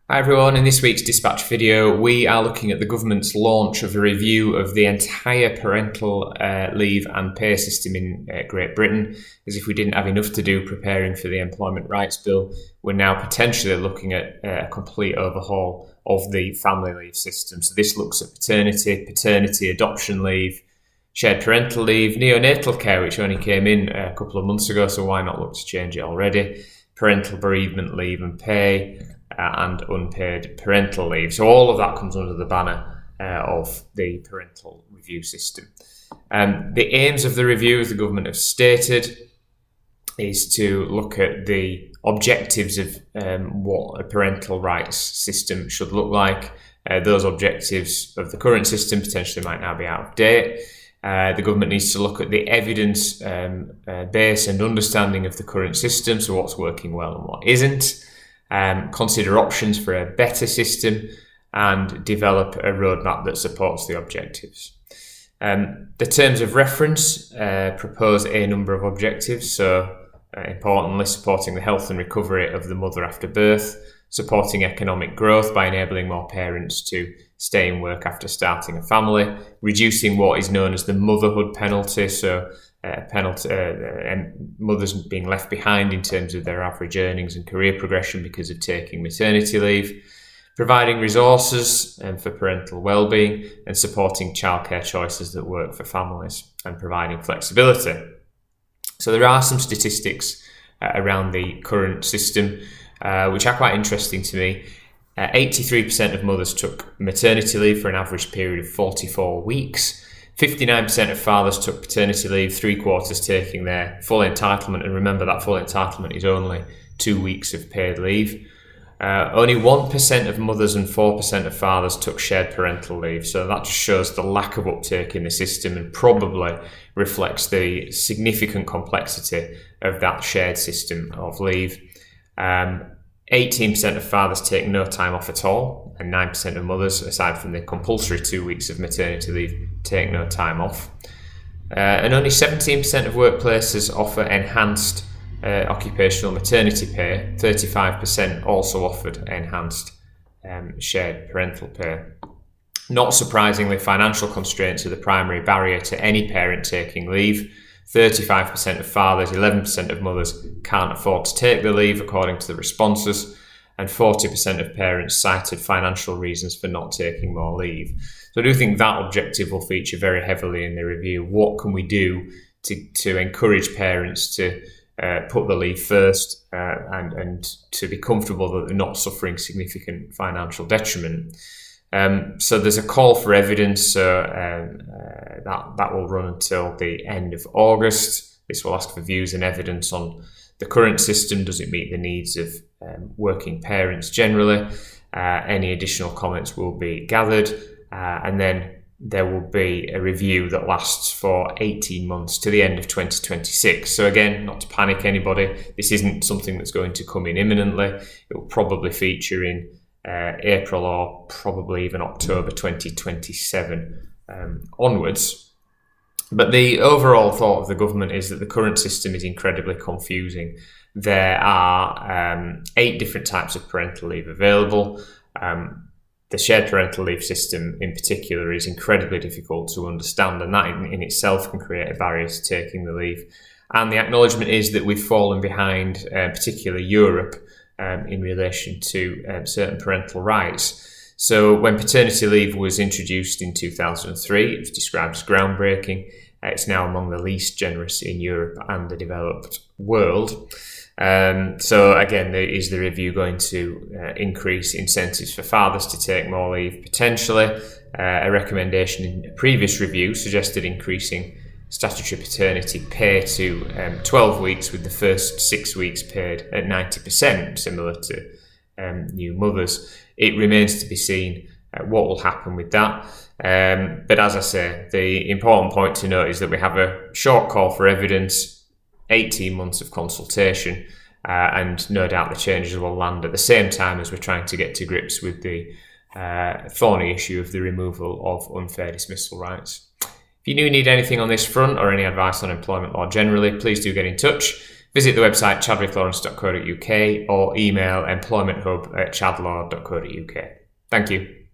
Hi everyone, in this week's Dispatch video we are looking at the government's launch of a review of the entire parental leave and pay system in Great Britain. As if we didn't have enough to do preparing for the Employment Rights Bill, we're now potentially looking at a complete overhaul of the family leave system. So this looks at paternity, adoption leave, shared parental leave, neonatal care, which only came in a couple of months ago, so why not look to change it already, parental bereavement leave and pay, and unpaid parental leave. So all of that comes under the banner of the parental review system. The aims of the review, as the government have stated, is to look at the objectives of what a parental rights system should look like. Those objectives of the current system potentially might now be out of date. The government needs to look at the evidence base and understanding of the current system, so what's working well and what isn't. Consider options for a better system and develop a roadmap that supports the objectives. The terms of reference propose a number of objectives, so importantly supporting the health and recovery of the mother after birth, supporting economic growth by enabling more parents to stay in work after starting a family, reducing what is known as the motherhood penalty, so mothers being left behind in terms of their average earnings and career progression because of taking maternity leave, providing resources for parental well-being and supporting childcare choices that work for families and providing flexibility. So there are some statistics around the current system which are quite interesting to me. 83% of mothers took maternity leave for an average period of 44 weeks. 59% of fathers took paternity leave, 3/4 taking their full entitlement, and remember that full entitlement is only 2 weeks of paid leave. Only 1% of mothers and 4% of fathers took shared parental leave, so that just shows the lack of uptake in the system and probably reflects the significant complexity of that shared system of leave. 18% of fathers take no time off at all, and 9% of mothers, aside from the compulsory 2 weeks of maternity leave, take no time off. And only 17% of workplaces offer enhanced occupational maternity pay. 35% also offered enhanced shared parental pay. Not surprisingly, financial constraints are the primary barrier to any parent taking leave. 35% of fathers, 11% of mothers can't afford to take the leave, according to the responses, and 40% of parents cited financial reasons for not taking more leave. So I do think that objective will feature very heavily in the review. What can we do to encourage parents to put the leave first and to be comfortable that they're not suffering significant financial detriment? So there's a call for evidence, so that will run until the end of August. This will ask for views and evidence on the current system. Does it meet the needs of working parents generally? Any additional comments will be gathered, and then there will be a review that lasts for 18 months to the end of 2026. So again, not to panic anybody, this isn't something that's going to come in imminently. It will probably feature in April or probably even October 2027 onwards. But the overall thought of the government is that the current system is incredibly confusing. There are 8 different types of parental leave available. The shared parental leave system in particular is incredibly difficult to understand, and that in itself can create a barrier to taking the leave. And the acknowledgement is that we've fallen behind, particularly Europe, in relation to certain parental rights. So when paternity leave was introduced in 2003, it was described as groundbreaking. It's now among the least generous in Europe and the developed world. So again, is the review going to increase incentives for fathers to take more leave? Potentially. A recommendation in a previous review suggested increasing statutory paternity pay to 12 weeks, with the first 6 weeks paid at 90%, similar to new mothers. It remains to be seen what will happen with that. But as I say, the important point to note is that we have a short call for evidence, 18 months of consultation, and no doubt the changes will land at the same time as we're trying to get to grips with the thorny issue of the removal of unfair dismissal rights. If you do need anything on this front or any advice on employment law generally, please do get in touch. Visit the website chadwicklawrence.co.uk or email employmenthub@chadlaw.co.uk. Thank you.